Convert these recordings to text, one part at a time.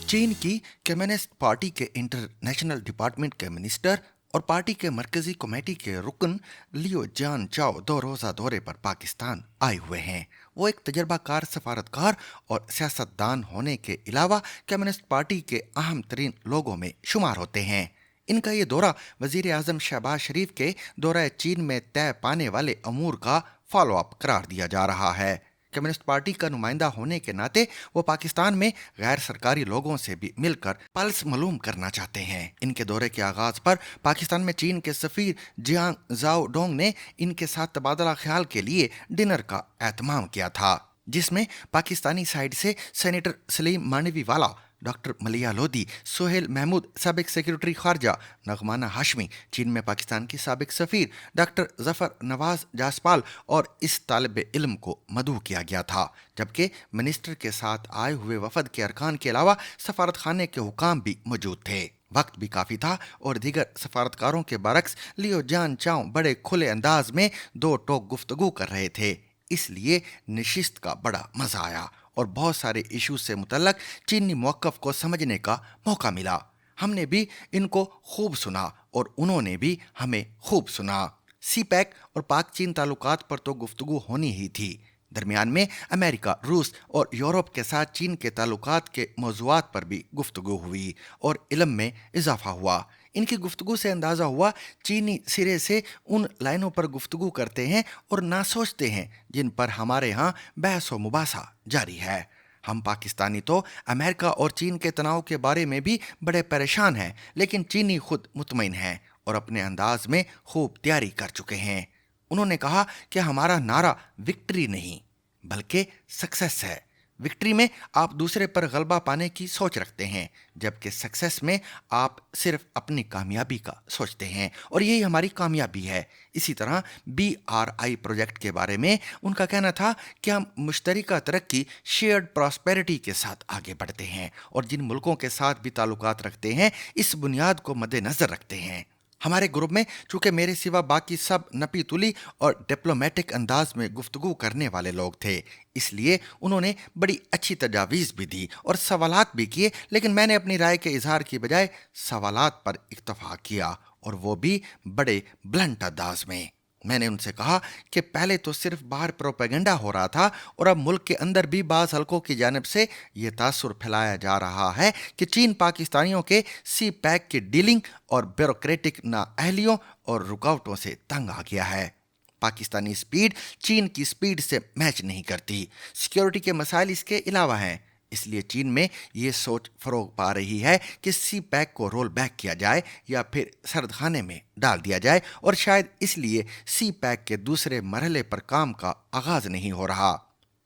चीन की communist party के इंटरनेशनल डिपार्टमेंट के मिनिस्टर और पार्टी के मरकजी कमेटी के रुकन लियो जान चाओ 2 रोज़ा दौरे पर पाकिस्तान आए हुए हैं। वो एक तजर्बाकार सफारतकार और सियासतदान होने के अलावा कम्युनिस्ट पार्टी के अहम तरीन लोगों में शुमार होते हैं। इनका ये दौरा वजीर आजम शहबाज शरीफ के दौरा चीन में तय पाने वाले अमूर का फॉलो अप करार दिया जा रहा है। कम्युनिस्ट पार्टी का नुमाइंदा होने के नाते वो पाकिस्तान में गैर सरकारी लोगों से भी मिलकर पल्स मालूम करना चाहते हैं। इनके दौरे के आगाज पर पाकिस्तान में चीन के सफीर जियांग जाओ डोंग ने इनके साथ तबादला ख्याल के लिए डिनर का एहतमाम किया था, जिसमें पाकिस्तानी साइड से सेनेटर सलीम मानवी वाला, डॉक्टर मलिया लोधी, सोहेल महमूद साबिक सेक्रेटरी खारजा, नगमाना हाशमी, चीन में पाकिस्तान की साबिक सफीर, डॉक्टर जफर नवाज जासपाल और इस तालिब इल्म को मदऊ किया गया था। जबकि मिनिस्टर के साथ आए हुए वफद के अरकान के अलावा सफारत खाने के हुकाम भी मौजूद थे। वक्त भी काफ़ी था और दीगर सफारतकारों के बरक्स लियो जान चाओ बड़े खुले अंदाज में दो टोक गुफ्तगू कर रहे थे। इसलिए नशिस्त का बड़ा मजा आया और बहुत सारे इशू से मुतल्लक चीनी मौक़िफ़ को समझने का मौका मिला। हमने भी इनको खूब सुना और उन्होंने भी हमें खूब सुना। सी पैक और पाक चीन ताल्लुकात पर तो गुफ्तगू होनी ही थी। दरमियान में अमेरिका, रूस और यूरोप के साथ चीन के ताल्लुकात के मौज़ूआत पर भी गुफ्तगू हुई और इल्म में इजाफा हुआ। इनकी गुफ्तगू से अंदाज़ा हुआ चीनी सिरे से उन लाइनों पर गुफ्तगू करते हैं और ना सोचते हैं जिन पर हमारे यहाँ बहस व मुबासा जारी है। हम पाकिस्तानी तो अमेरिका और चीन के तनाव के बारे में भी बड़े परेशान हैं, लेकिन चीनी खुद मुतमईन हैं और अपने अंदाज में खूब तैयारी कर चुके हैं। उन्होंने कहा कि हमारा नारा विक्ट्री नहीं बल्कि सक्सेस है। विक्ट्री में आप दूसरे पर गलबा पाने की सोच रखते हैं, जबकि सक्सेस में आप सिर्फ अपनी कामयाबी का सोचते हैं और यही हमारी कामयाबी है। इसी तरह BRI प्रोजेक्ट के बारे में उनका कहना था कि हम मुश्तरका तरक्की शेयर्ड प्रॉस्पेरिटी के साथ आगे बढ़ते हैं और जिन मुल्कों के साथ भी ताल्लुकात रखते हैं इस बुनियाद को मद्देनज़र रखते हैं। हमारे ग्रुप में चूंकि मेरे सिवा बाकी सब नपी तुली और डिप्लोमेटिक अंदाज में गुफ्तगू करने वाले लोग थे, इसलिए उन्होंने बड़ी अच्छी तजावीज़ भी दी और सवालात भी किए, लेकिन मैंने अपनी राय के इजहार की बजाय सवालात पर इत्तफाक किया और वो भी बड़े ब्लंट अंदाज में। मैंने उनसे कहा कि पहले तो सिर्फ बाहर प्रोपेगेंडा हो रहा था और अब मुल्क के अंदर भी बाज़ हलकों की जानिब से ये तासुर फैलाया जा रहा है कि चीन पाकिस्तानियों के सी पैक की डीलिंग और ब्यूरोक्रेटिक नाअहलियों और रुकावटों से तंग आ गया है। पाकिस्तानी स्पीड चीन की स्पीड से मैच नहीं करती। सिक्योरिटी के मसाइल इसके अलावा हैं, इसलिए चीन में ये सोच फ़रोग पा रही है कि सी पैक को रोल बैक किया जाए या फिर सर्द खाने में डाल दिया जाए और शायद इसलिए सी पैक के दूसरे मरहले पर काम का आगाज़ नहीं हो रहा।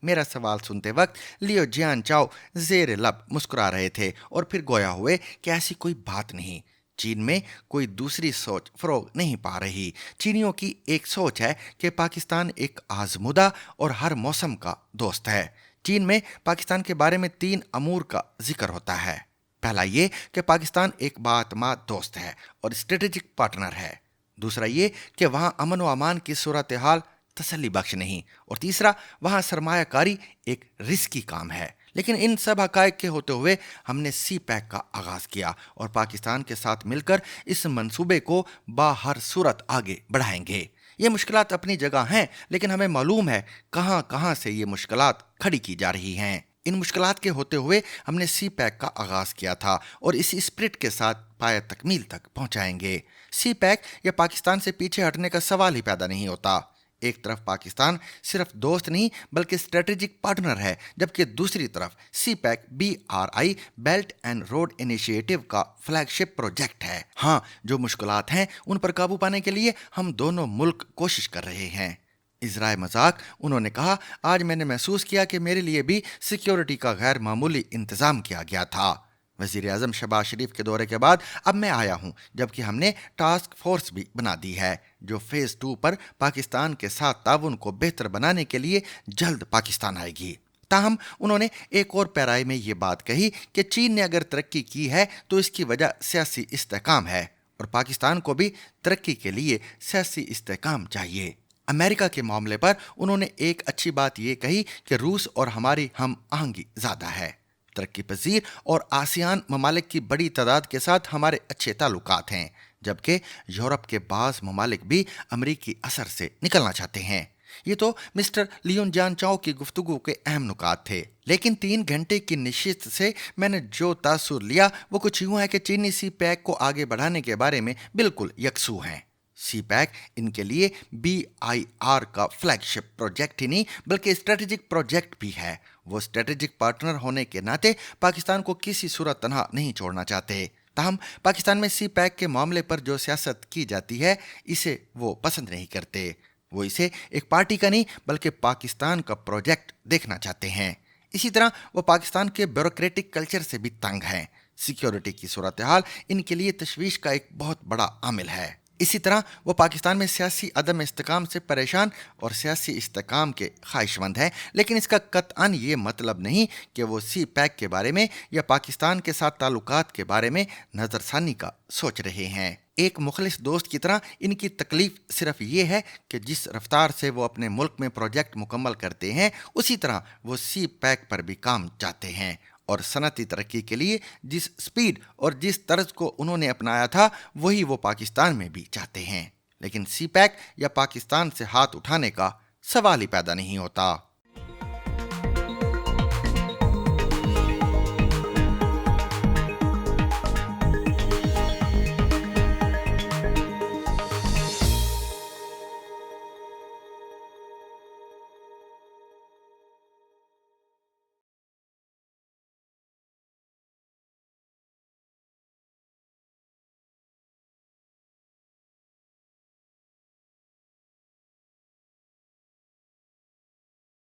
मेरा सवाल सुनते वक्त लियो जियान चाओ ज़ेर लब मुस्कुरा रहे थे और फिर गोया हुए कि ऐसी कोई बात नहीं, चीन में कोई दूसरी सोच फ़रोग नहीं पा रही। चीनियों की एक सोच है कि पाकिस्तान एक आज़मुदा और हर मौसम का दोस्त है। चीन में पाकिस्तान के बारे में 3 अमूर का जिक्र होता है। पहला ये कि पाकिस्तान एक बातमाद दोस्त है और स्ट्रेटेजिक पार्टनर है। दूसरा ये कि वहाँ अमन व अमान की सूरत हाल तसल्ली बख्श नहीं, और तीसरा वहाँ सरमायाकारी एक रिस्की काम है। लेकिन इन सब हक़ाइक़ के होते हुए हमने सी पैक का आगाज़ किया और पाकिस्तान के साथ मिलकर इस मंसूबे को बाहर सूरत आगे बढ़ाएंगे। ये मुश्किलात अपनी जगह हैं, लेकिन हमें मालूम है कहाँ कहाँ से ये मुश्किलात खड़ी की जा रही हैं। इन मुश्किलात के होते हुए हमने सी पैक का आगाज़ किया था और इस स्पिरिट के साथ पाया तकमील तक पहुँचाएंगे। सी पैक या पाकिस्तान से पीछे हटने का सवाल ही पैदा नहीं होता। एक तरफ पाकिस्तान सिर्फ दोस्त नहीं बल्कि स्ट्रेटेजिक पार्टनर है, जबकि दूसरी तरफ CPEC BRI belt and road initiative का फ्लैगशिप प्रोजेक्ट है। हाँ, जो मुश्किलात हैं उन पर काबू पाने के लिए हम दोनों मुल्क कोशिश कर रहे हैं। इजराए मजाक उन्होंने कहा, आज मैंने महसूस किया कि मेरे लिए भी सिक्योरिटी का गैर मामूली इंतज़ाम किया गया था। वज़ीर आज़म शहबाज शरीफ के दौरे के बाद अब मैं आया हूँ, जबकि हमने टास्क फोर्स भी बना दी है जो फ़ेज़ 2 पर पाकिस्तान के साथ ताउन को बेहतर बनाने के लिए जल्द पाकिस्तान आएगी। ताहम उन्होंने एक और पैराए में ये बात कही कि चीन ने अगर तरक्की की है तो इसकी वजह सियासी इस्तेहकाम है और पाकिस्तान को भी तरक्की के लिए सियासी इस्तेहकाम चाहिए। अमेरिका के मामले पर उन्होंने एक अच्छी बात ये कही कि रूस और हमारी हम आहंगी ज़्यादा है। तरक्की पजीर और आसियान ममालिक की बड़ी तादाद के साथ हमारे अच्छे ताल्लुकात हैं, जबकि यूरोप के बाज़ ममालिक भी अमरीकी असर से निकलना चाहते हैं। ये तो मिस्टर लियोन जान चाओ की गुफ्तगू के अहम नुकात थे, लेकिन 3 घंटे की नशिस्त से मैंने जो तासुर लिया वो कुछ यूं है कि चीनी सी पैक को आगे बढ़ाने के बारे में बिल्कुल यकसू हैं। सी पैक इनके लिए BIR का फ्लैगशिप प्रोजेक्ट ही नहीं बल्कि स्ट्रेटेजिक प्रोजेक्ट भी है। वो स्ट्रेटेजिक पार्टनर होने के नाते पाकिस्तान को किसी सूरत तनहा नहीं छोड़ना चाहते। ताहम पाकिस्तान में सी पैक के मामले पर जो सियासत की जाती है इसे वो पसंद नहीं करते। वो इसे एक पार्टी का नहीं बल्कि पाकिस्तान का प्रोजेक्ट देखना चाहते हैं। इसी तरह वो पाकिस्तान के ब्यूरोक्रेटिक कल्चर से भी तंग हैं। सिक्योरिटी की सूरत हाल इनके लिए तशवीश का एक बहुत बड़ा आमिल है। इसी तरह वो पाकिस्तान में सियासी अदम इस्तेकाम से परेशान और सियासी इस्तेकाम के ख्वाहिशमंद हैं, लेकिन इसका कतअन ये मतलब नहीं कि वो सी पैक के बारे में या पाकिस्तान के साथ ताल्लुकात के बारे में नज़रसानी का सोच रहे हैं। एक मुखलिस दोस्त की तरह इनकी तकलीफ सिर्फ ये है कि जिस रफ्तार से वो अपने मुल्क में प्रोजेक्ट मुकम्मल करते हैं उसी तरह वो सी पैक पर भी काम चाहते हैं, और सनती तरक्की के लिए जिस स्पीड और जिस तर्ज को उन्होंने अपनाया था वही वो पाकिस्तान में भी चाहते हैं। लेकिन सी पैक या पाकिस्तान से हाथ उठाने का सवाल ही पैदा नहीं होता।